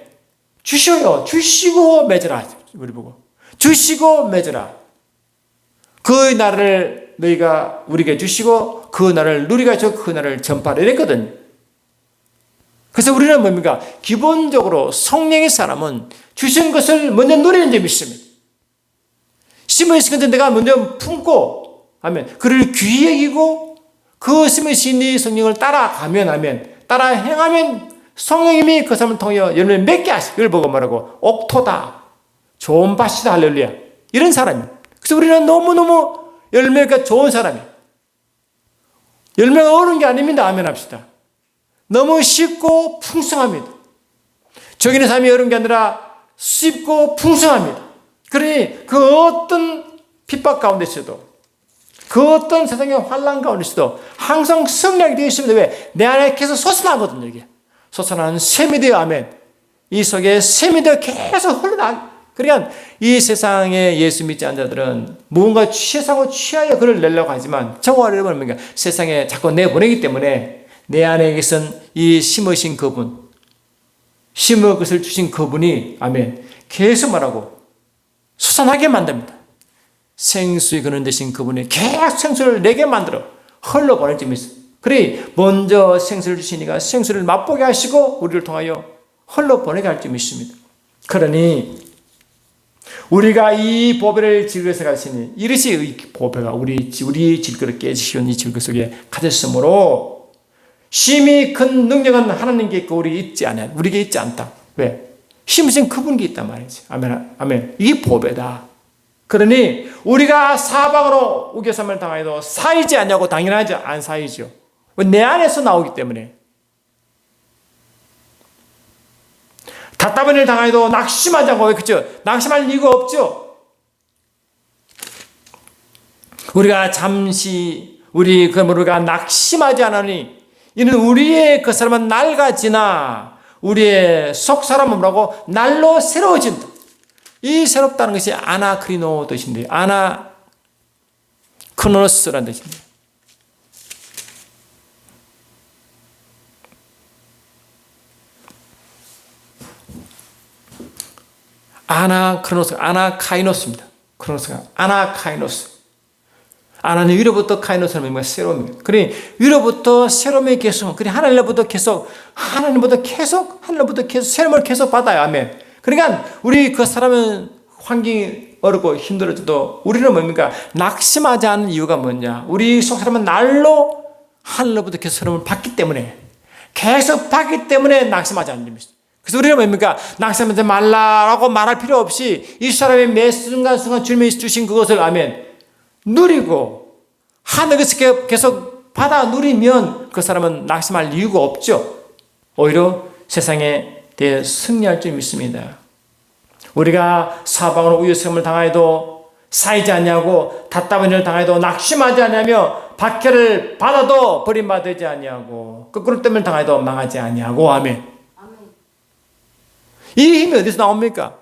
[SPEAKER 1] 주셔요. 주시고 맺으라. 우리 보고 주시고 맺으라. 그 나라를 너희가 우리에게 주시고 그 나라를 누리가 줘 그 나라를 전파하라 이랬거든요. 그래서 우리는 뭡니까? 기본적으로 성령의 사람은 주신 것을 먼저 누리는 점이 있습니다. 심으신 것을 내가 먼저 품고 하면 그를 귀히 여기고 그 심으신 이 성령을 따라가면 하면 따라 행하면 성령님이 그 사람을 통해 열매를 맺게 하시고 이걸 보고 말하고 옥토다. 좋은 밭이다. 할렐루야. 이런 사람이에요. 그래서 우리는 너무너무 열매가 좋은 사람이에요. 열매가 어려운 게 아닙니다. 아멘 합시다. 너무 쉽고 풍성합니다. 저기는 삶이 어려운 게 아니라 쉽고 풍성합니다. 그러니 그 어떤 핍박 가운데 있어도 그 어떤 세상의 환란 가운데서도 항상 승리하게 되어 있습니다. 왜? 내 안에 계속 솟아나거든요. 이게 솟아나는 샘이 되어, 아멘. 이 속에 샘이 되어 계속 흘러나. 그러니까 이 세상에 예수 믿지 않는 자들은 무언가 세상을 취하여 그를 내려고 하지만 정화를 해버리면 세상에 자꾸 내보내기 때문에 내 안에 계신 이 심으신 그분, 심을 것을 주신 그분이, 아멘, 계속 말하고 솟아나게 만듭니다. 생수의 근원 되신 그분이 계속 생수를 내게 만들어 흘러보낼 점이 있어요. 그래 먼저 생수를 주시니까 생수를 맛보게 하시고 우리를 통하여 흘러보내게 할 점이 있습니다. 그러니 우리가 이 보배를 질그릇에 가시니 이릇이 이 보배가 우리 질그릇 깨지시온 이 질그릇 속에 가졌으므로 심히 큰 능력은 하나님께 있고 우리에게 있지 않다. 왜? 심으신 그분께 있단 말이지. 아멘, 아멘. 이게 보배다. 그러니 우리가 사방으로 우겨쌈을 당해도 사이지 않냐고 당연하지 안 사이죠. 내 안에서 나오기 때문에. 답답한 일을 당해도 낙심하지 않고, 그렇죠? 낙심할 이유가 없죠. 우리가 우리가 낙심하지 않으니 이는 우리의 그 사람은 낡아지나 우리의 속 사람은 뭐라고? 날로 새로워진다. 이 새롭다는 것이 아나크리노 뜻인데, 아나크노스라는 뜻입니다. 아나카이노스입니다. 크로노스가 아나카이노스. 아나는 위로부터, 카이노스는 뭔가 새로움입니다. 그러니 위로부터 새로움이 계속, 그러니 하늘로부터 계속 새로움을 계속 받아요. 아멘. 그러니까 우리 그 사람은 환경이 어렵고 힘들어도 우리는 뭡니까? 낙심하지 않는 이유가 뭐냐? 우리 속 사람은 날로 하늘로부터 계속 새로움을 받기 때문에, 계속 받기 때문에 낙심하지 않는 겁니다. 그래서 우리는 뭡니까? 낙심하지 말라라고 말할 필요 없이 이 사람이 매 순간순간 주님이 주신 그것을, 아멘, 누리고 하늘에서 계속 받아 누리면 그 사람은 낙심할 이유가 없죠. 오히려 세상에 대해 승리할 줄 믿습니다. 우리가 사방으로 우유성을 당하여도 사이지 않냐고, 답답한 일을 당해도 낙심하지 않냐며, 박해를 받아도 버림받지 않냐고, 거꾸로 뜸을 당해도 망하지 않냐고, 아멘. 이 힘이 어디서 나옵니까?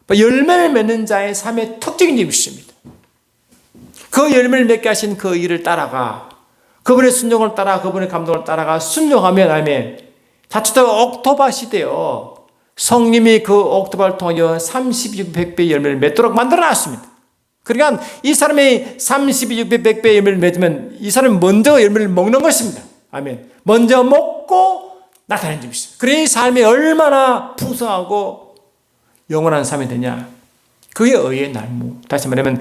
[SPEAKER 1] 열매를 맺는 자의 삶의 특징이 있습니다. 그 열매를 맺게 하신 그 일을 따라가, 그분의 순종을 따라, 그분의 감동을 따라가 순종하면, 아멘, 자칫 옥토바 시대요, 성님이 그 옥토바를 통하여 3600배의 열매를 맺도록 만들어놨습니다. 그러니까 이 사람이 3600배의 열매를 맺으면 이 사람이 먼저 열매를 먹는 것입니다. 아멘. 먼저 먹고 나타낸 점이 있어요. 그래, 이 삶이 얼마나 풍성하고 영원한 삶이 되냐. 그게 의의 날무. 다시 말하면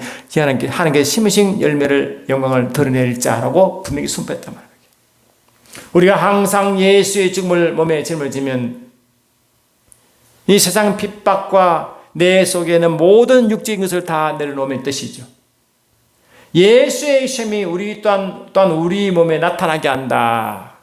[SPEAKER 1] 하나님께 심으신 열매를, 영광을 드러낼 자라고 분명히 선포했단 말이에요. 우리가 항상 예수의 죽음을 몸에 짊어지면 이 세상 핍박과 내 속에는 모든 육적인 것을 다 내려놓으면 뜻이죠. 예수의 셈이 우리 또한 우리 몸에 나타나게 한다.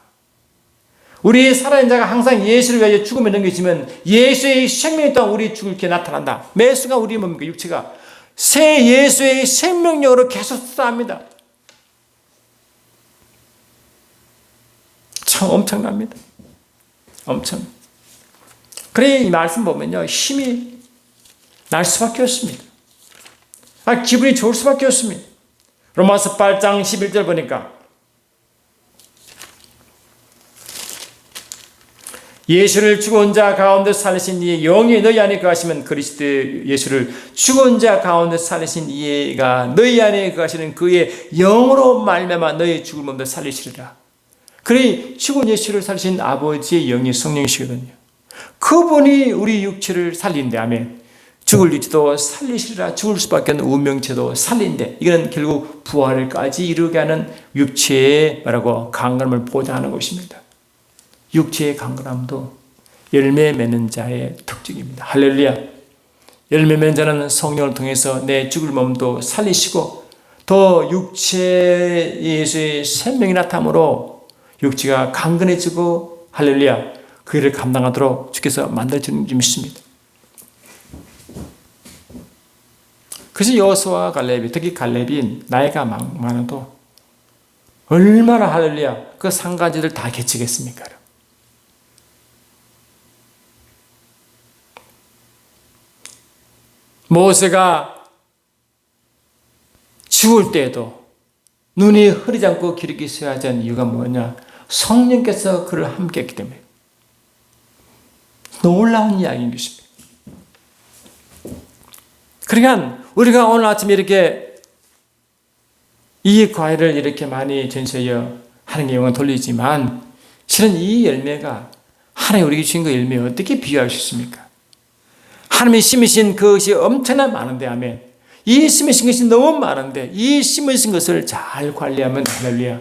[SPEAKER 1] 우리 살아있는 자가 항상 예수를 위하여 죽음에 넘겨지면 예수의 생명이 또한 우리 죽을 게 나타난다. 매 순간 우리 몸과 육체가 새 예수의 생명력으로 계속 쏟아합니다. 참 엄청납니다. 엄청. 그래, 이 말씀 보면요, 힘이 날 수밖에 없습니다. 기분이 좋을 수밖에 없습니다. 로마서 8장 11절 보니까 예수를 죽은 자 가운데 살리신 이의 영이 너희 안에 거하시면 그리스도 예수를 죽은 자 가운데 살리신 이가 너희 안에 거하시는 그의 영으로 말미암아 너희 죽을 몸도 살리시리라. 그래, 죽은 예수를 살리신 아버지의 영이 성령이시거든요. 그분이 우리 육체를 살린대. 아멘. 죽을 육체도 살리시리라. 죽을 수밖에 없는 운명체도 살린대. 이거는 결국 부활을까지 이루게 하는 육체의 뭐라고 강건함을 보장하는 것입니다. 육체의 강건함도 열매 맺는 자의 특징입니다. 할렐루야. 열매 맺는 자는 성령을 통해서 내 죽을 몸도 살리시고 더 육체 예수의 생명이 나타남으로 육체가 강건해지고, 할렐루야, 그 일을 감당하도록 주께서 만들어주는 줄 믿습니다. 그래서 여호수아와 갈렙이, 특히 갈렙이 나이가 많아도 얼마나 할렐루야 그 산가지를 다 개치겠습니까? 모세가 죽을 때에도 눈이 흐리지 않고 기력이 쇠하지 않은 이유가 뭐냐? 성령께서 그를 함께 했기 때문에. 놀라운 이야기인 것입니다. 그러니까 우리가 오늘 아침에 이렇게 이 과일을 이렇게 많이 전시하여 하나님께 영광 돌리지만 실은 이 열매가 하나님 우리에게 주신 그 열매에 어떻게 비유할 수 있습니까? 하나님이 심으신 그것이 엄청나 많은데, 아멘. 이 심으신 것이 너무 많은데 이 심으신 것을 잘 관리하면, 할렐루야,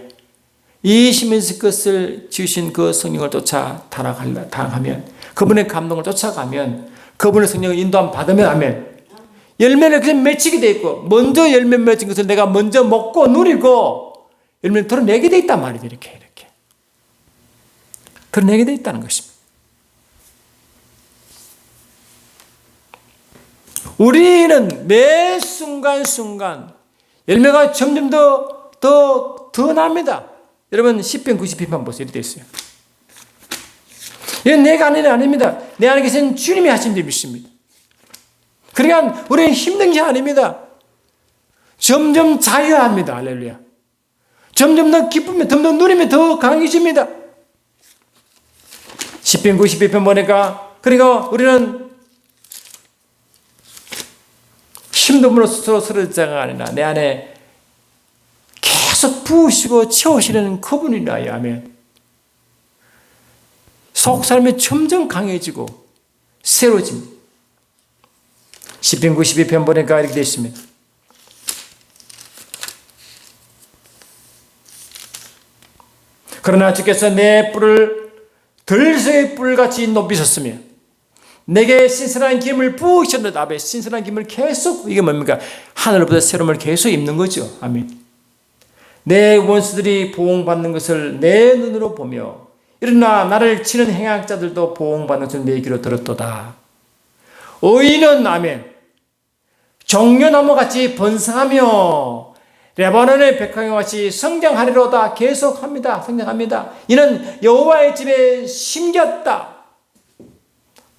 [SPEAKER 1] 이 심으신 것을 주신 그 성령을 쫓아 달아가면, 그분의 감동을 쫓아가면, 그분의 성령을 인도함 받으면, 아멘, 열매를 그냥 맺히게 돼 있고, 먼저 열매 맺힌 것을 내가 먼저 먹고 누리고 열매를 드러내게 돼 있단 말이죠. 이렇게 드러내게 돼 있다는 것입니다. 우리는 매 순간순간 열매가 점점 더 납니다. 여러분, 시편 90편만 보세요. 이렇게 되어 있어요. 이건 내가 하는 일이 아닙니다. 내 안에 계신 주님이 하신 일을 믿습니다. 그러니까 우리는 힘든 게 아닙니다. 점점 자유합니다. 할렐루야. 점점 더 기쁨이, 점점 누림이 더 강해집니다. 시편 92편 보니까, 그러니까 우리는 힘듦으로 스스로 쓰러지자가 아니라 내 안에 계속 부으시고 채우시는 그분이라요. 아멘. 속 사람이 점점 강해지고 새로워집니다. 시편 92편 보니까 이렇게 되어 있습니다. 그러나 주께서 내 뿔을 들새의 뿔같이 높이셨으며 내게 신선한 기름을 부으셨는데, 앞에 신선한 기름을 계속, 이게 뭡니까? 하늘보다 새로움을 계속 입는 거죠. 아멘. 내 원수들이 보응받는 것을 내 눈으로 보며 일어나 나를 치는 행악자들도 보응받는 것을 내 귀로 들었도다. 의인은, 아멘, 종려나무같이 번성하며 레바논의 백향이같이 성장하리로다. 계속합니다. 성장합니다. 이는 여호와의 집에 심겼다.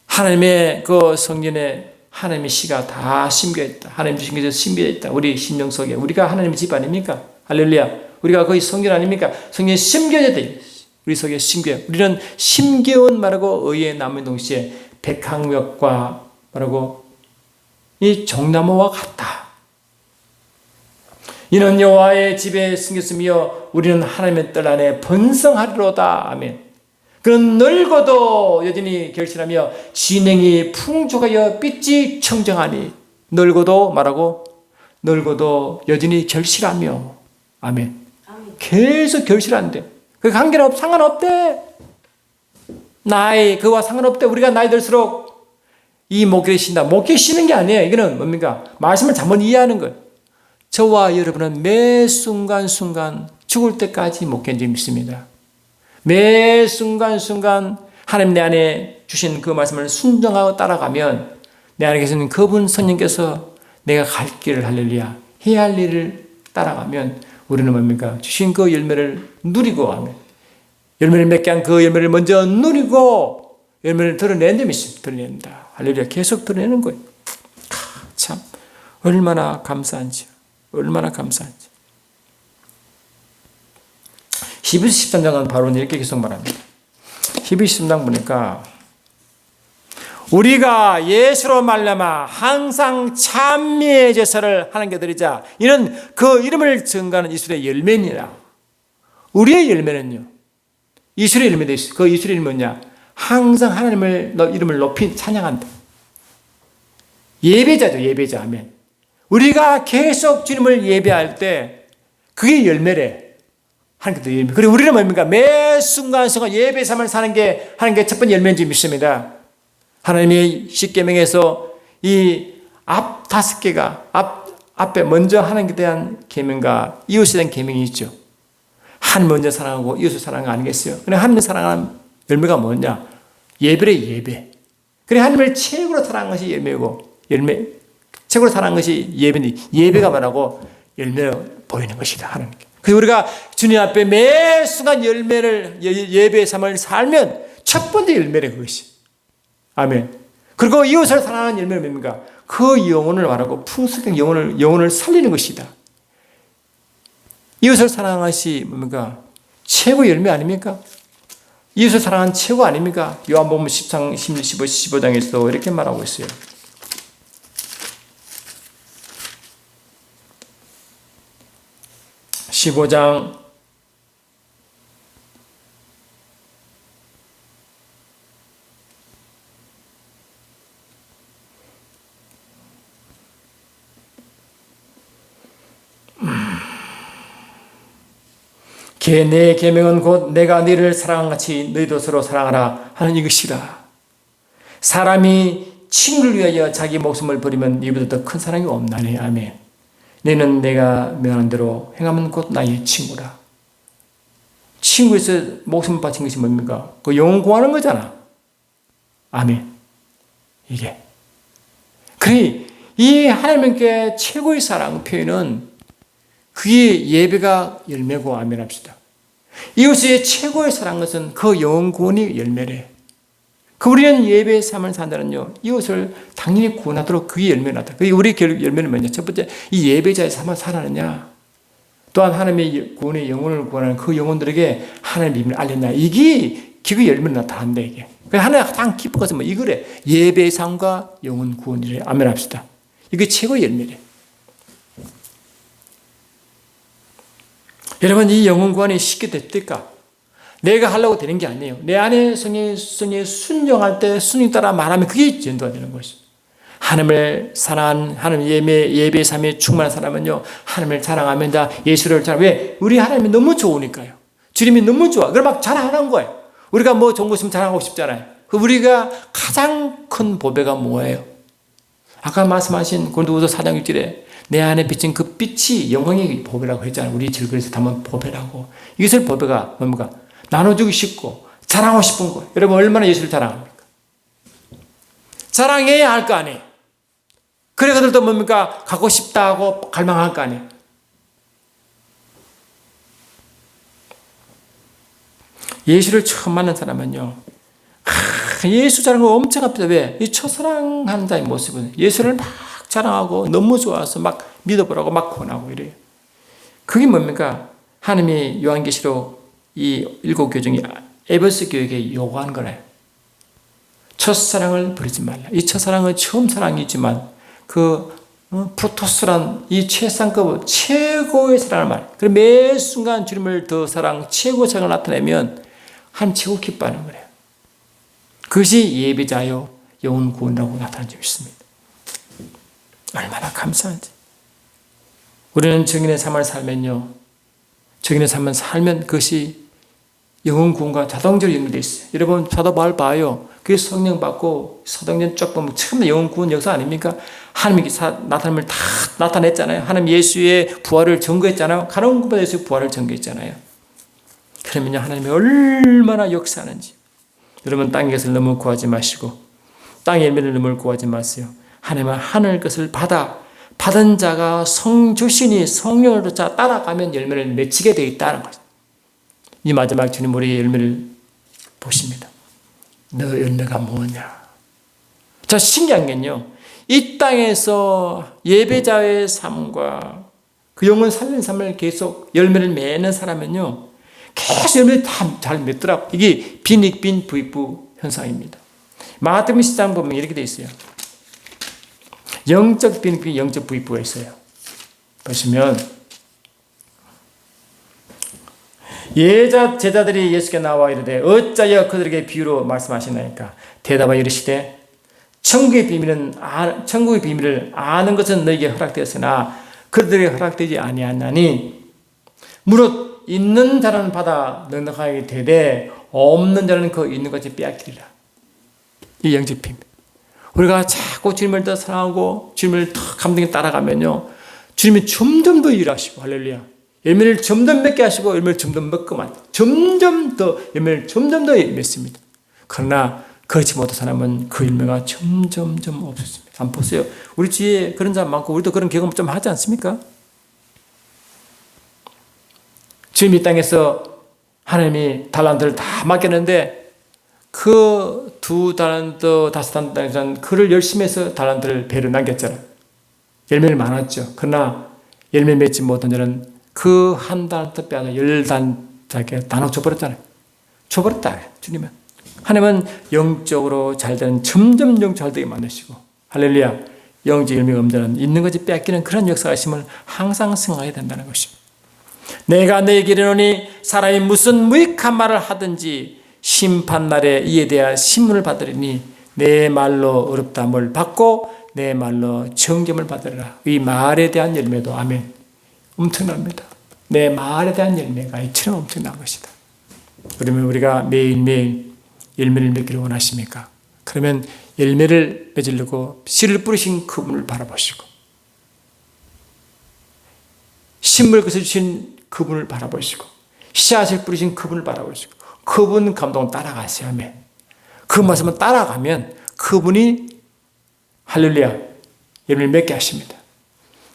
[SPEAKER 1] 하나님의 그 성전에 하나님의 씨가 다 심겨있다. 하나님 주신 것에 심겨있다. 우리 심령 속에. 우리가 하나님의 집 아닙니까? 할렐루야. 우리가 거의 성전 아닙니까? 성전에 심겨져 있다. 우리 속에 심겨. 우리는 심겨온 말하고 의에 남은 동시에 백향목과 말하고 이 종나무와 같다. 이는 여호와의 집에 심겼으며 우리는 하나님의 뜰 안에 번성하리로다. 아멘. 그는 늙어도 여전히 결실하며 진행이 풍족하여 빛이 청정하니, 늙어도 말하고 늙어도 여전히 결실하며, 아멘. 계속 결실한대. 그 관계는 상관없대. 나이 그와 상관없대. 우리가 나이 들수록 이 목회를 신다. 목회 쉬는 게 아니에요. 이거는 뭡니까? 말씀을 잘못 이해하는 거예요. 저와 여러분은 매 순간순간 죽을 때까지 목회인 줄 믿습니다. 매 순간순간 하나님 내 안에 주신 그 말씀을 순종하고 따라가면 내 안에 계시는 그분 성령께서 내가 갈 길을, 할렐루야, 해야 할 일을 따라가면 우리는 뭡니까? 주신 그 열매를 누리고 하면, 열매를 맺게 한 그 열매를 먼저 누리고 열매를 드러내는 데 믿습니다. 드러낸다. 할렐루야. 계속 드러내는 거예요. 참 얼마나 감사한지, 얼마나 감사한지. 히브리서 13장은 바로 이렇게 계속 말합니다. 히브리서 13장 보니까 우리가 예수로 말미암아 항상 찬미의 제사를 하나님께 드리자. 이는 그 이름을 증거하는 이술의 열매니라. 우리의 열매는요, 이술의 열매도 있어요. 그 이술의 이름은 뭐냐? 항상 하나님의 이름을 높이 찬양한다. 예배자죠. 예배자. 아멘. 우리가 계속 주님을 예배할 때 그게 열매래. 하나님께 열매. 그리고 우리는 뭡니까? 매 순간순간 예배 삶을 사는 게 하나님께 첫 번째 열매인 줄 믿습니다. 하나님의 십계명에서 이 앞 5개가 앞에 먼저 하나님께 대한 계명과 이웃에 대한 계명이 있죠. 하나님 먼저 사랑하고 이웃을 사랑하는 거 아니겠어요? 근데 하나님을 사랑하는 열매가 뭐냐? 예배래, 예배. 그래, 하나님을 최고로 사랑하는 것이 열매고, 열매. 최고로 사랑하는 것이 예배인데 예배가 말하고 열매로 보이는 것이다 하나님께. 그래서 우리가 주님 앞에 매 순간 예배의 삶을 살면 첫 번째 열매는 그것이. 아멘. 그리고 이웃을 사랑하는 열매는 뭡니까? 그 영혼을 말하고 풍성한 영혼을 살리는 것이다. 이웃을 사랑하는 것이 뭡니까? 최고 열매 아닙니까? 이웃을 사랑하는 최고 아닙니까? 요한복음 10장, 15장에서도 이렇게 말하고 있어요. (15장) 내 계명은 곧 내가 너희를 사랑한 같이 너희도 서로 사랑하라 하는 이것이라. 사람이 친구를 위하여 자기 목숨을 버리면 이보다 더 큰 사랑이 없나니. 아멘. 너희는 내가 명하는 대로 행하면 곧 나의 친구라. 친구에서 목숨을 바친 것이 뭡니까? 그 영혼 구하는 거잖아. 아멘. 이게. 그래, 이 하나님께 최고의 사랑 표현은 그게 예배가 열매고. 아멘 합시다. 이웃의 최고의 사랑한 것은 그 영혼 구원이 열매래. 그 우리는 예배의 삶을 산다는요, 이웃을 당연히 구원하도록 그게 열매나다. 그게 우리 열매는 뭐냐? 첫 번째, 이 예배자의 삶을 살아내냐. 또한 하나님의 구원의 영혼을 구원하는 그 영혼들에게 하나님의 비밀을 알렸냐. 이게 그 열매를 나타난다, 이게. 그래서 하나님 가장 기쁜 것은 뭐 이거래. 예배의 삶과 영혼 구원이래. 아멘 합시다. 이게 최고의 열매래. 여러분, 이 영혼 구원이 쉽게 됐을까? 내가 하려고 되는 게 아니에요. 내 안에 성령에 순종할 때 순종 따라 말하면 그게 전도가 되는 것이죠. 하나님을 사랑한, 하나님 예배의 삶에 충만한 사람은요, 하나님을 자랑하면 다 예수를 자랑. 왜? 우리 하나님이 너무 좋으니까요. 주님이 너무 좋아. 그럼 막 자랑하는 거예요. 우리가 뭐 좋은 거 있으면 자랑하고 싶잖아요. 우리가 가장 큰 보배가 뭐예요? 아까 말씀하신 고린도후서 4장 6절에 내 안에 비친 그 빛이 영광의 보배라고 했잖아요. 우리 질그릇에 담은 보배라고. 이것을 보배가 뭡니까? 나눠주기 쉽고 자랑하고 싶은 거예요. 여러분, 얼마나 예수를 자랑합니까? 자랑해야 할 거 아니에요. 그래, 그들도 뭡니까? 갖고 싶다 하고 갈망할 거 아니에요. 예수를 처음 만난 사람은요, 예수 자랑을 엄청 합니다. 왜? 이 첫사랑하는 자의 모습은 예수를 막 자랑하고 너무 좋아서 막 믿어보라고 막 권하고 이래요. 그게 뭡니까? 하나님이 요한계시록 이 7교회 중에 에베소 교회에 요구하는 거래요. 첫사랑을 버리지 말라. 이 첫사랑은 처음 사랑이지만 그 프로토스란 이 최상급 최고의 사랑을 말. 그리고 매 순간 주님을 더 사랑, 최고의 사랑을 나타내면 한 최고 기뻐하는 거래요. 그것이 예배자요 영혼 구원이라고 나타난 적이 있습니다. 얼마나 감사한지. 우리는 증인의 삶을 살면요, 증인의 삶을 살면 그것이 영혼 구원과 자동적으로 연결되어 있어요. 여러분, 사도 바울 봐요. 그게 성령 받고 사도행전 쭉 보면 처음 영혼 구원 역사 아닙니까? 하나님이 나타남을 다 나타냈잖아요. 하나님 예수의 부활을 증거했잖아요. 가나안 군부터 예수의 부활을 증거했잖아요. 그러면요, 하나님이 얼마나 역사하는지. 여러분, 땅의 것을 너무 구하지 마시고 땅의 열매를 너무 구하지 마세요. 하나님은 하늘 것을 받은 자가 주신이 성령을 따라가면 열매를 맺히게 되어 있다는 거죠. 이 마지막 주님 우리의 열매를 보십니다. 너 열매가 뭐냐? 자, 신기한 게요, 이 땅에서 예배자의 삶과 그 영혼 살리는 삶을 계속 열매를 맺는 사람은요, 계속 열매를 다 잘 맺더라고요. 이게 빈익빈 부익부 현상입니다. 마태복음 10장 보면 이렇게 돼 있어요. 영적 빈익빈, 영적 부익부가 있어요. 보시면 제자들이 예수께 나와 이르되 어찌하여 그들에게 비유로 말씀하시나이까? 대답하여 이르시되 천국의 비밀을 아는 것은 너에게 허락되었으나 그들에게 허락되지 아니하나니 무릇 있는 자는 받아 넉넉하게 되되 없는 자는 그 있는 것이 빼앗기리라. 이 영적 비밀. 우리가 자꾸 주님을 더 사랑하고 주님을 더 감동에 따라가면요, 주님이 점점 더 일하시고, 할렐루야, 열매를 점점 맺게 하시고 열매를 점점 먹고만 점점 더 열매를 점점 더 맺습니다. 그러나 그렇지 못한 사람은 그 열매가 점점점 없어집니다. 안 보세요. 우리 주위에 그런 사람 많고 우리도 그런 경험 좀 하지 않습니까? 지금 이 땅에서 하나님이 달란트를 다 맡겼는데 그 2달란트, 5달란트 그를 열심히 해서 달란트를 배로 남겼잖아요. 열매를 많았죠. 그러나 열매 맺지 못한 자는 그 1달란트 빼앗아 10달란트에게 나눠 줘버렸잖아요. 줘버렸다. 주님은. 하나님은 영적으로 잘되는 점점 잘되게 만드시고 할렐루야. 영적 열매가 없는 자는 있는 것이 뺏기는 그런 역사가 있음을 항상 생각해야 된다는 것입니다. 내가 너에게 이르노니 사람이 무슨 무익한 말을 하든지 심판날에 이에 대한 신문을 받으리니 내 말로 어렵다함을 받고 내 말로 정죄를 받으리라. 이 말에 대한 열매도 아멘 엄청납니다. 내 말에 대한 열매가 이처럼 엄청난 것이다. 그러면 우리가 매일매일 열매를 맺기를 원하십니까? 그러면 열매를 맺으려고 씨를 뿌리신 그분을 바라보시고 신물 것을 주신 그분을 바라보시고 씨앗을 뿌리신 그분을 바라보시고 그분 감동을 따라가세요. 아멘. 그 말씀을 따라가면 그분이 할렐루야 열매를 맺게 하십니다.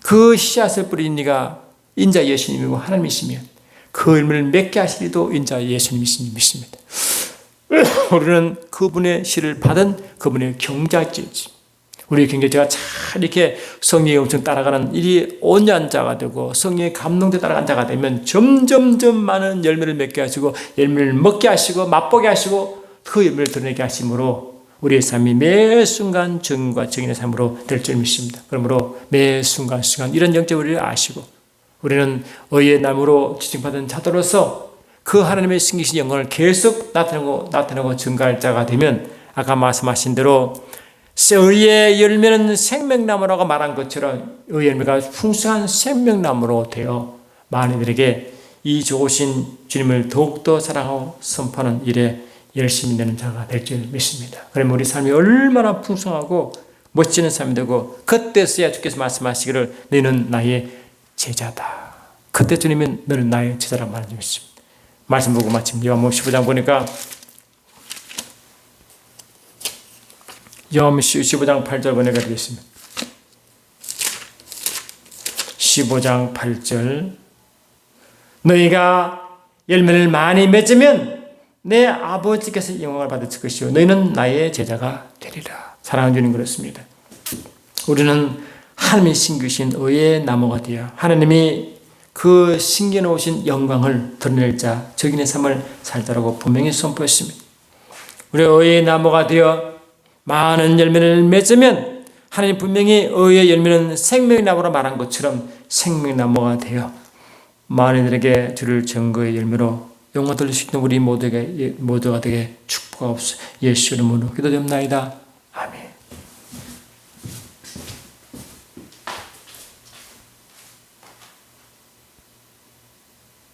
[SPEAKER 1] 그 씨앗을 뿌린 이가 인자 예수님이고 하나님이시면 그 열매를 맺게 하시리도 인자 예수님이십니다. 우리는 그분의 씨를 받은 그분의 경작지지. 우리 경제자가 잘 이렇게 성령이 엄청 따라가는 일이 온유한 자가 되고 성령의 감동대 따라간 자가 되면 점점점 많은 열매를 맺게 하시고 열매를 먹게 하시고 맛보게 하시고 그 열매를 드러내게 하심으로 우리의 삶이 매 순간 증인과 증인의 삶으로 될 줄 믿습니다. 그러므로 매 순간 이런 영적 우리를 아시고 우리는 의의 나무로 지칭받은 자들로서 그 하나님의 신기신 영광을 계속 나타내고 증가할 자가 되면 아까 말씀하신 대로 의의 열매는 생명나무라고 말한 것처럼 의의 열매가 풍성한 생명나무로 되어 많은 이들에게 이 좋으신 주님을 더욱더 사랑하고 선포하는 일에 열심히 되는 자가 될 줄 믿습니다. 그러면 우리 삶이 얼마나 풍성하고 멋지는 삶이 되고 그때서야 주께서 말씀하시기를 너희는 나의 제자다. 그때 주님은 너는 나의 제자라고 말하는 것입니다. 말씀 보고 마침 요한복음 15장 보니까 요한복음 15장 8절 보내가 되겠습니다. 15장 8절 너희가 열매를 많이 맺으면 내 아버지께서 영광을 받을 것이요 너희는 나의 제자가 되리라. 사랑하는 주님 그렇습니다. 우리는 하나님이 심기신 의의 나무가 되어 하나님이 그 심겨놓으신 영광을 드러낼 자 적인의 삶을 살자라고 분명히 선포했습니다. 우리 의의 나무가 되어 많은 열매를 맺으면 하나님 분명히 의의 열매는 생명의 나무로 말한 것처럼 생명의 나무가 되어 많은 이들에게 주를 증거의 열매로 영광 돌릴 수 있는 우리 모두가 되게 축복하옵소서. 예수 이름으로 기도드립나이다.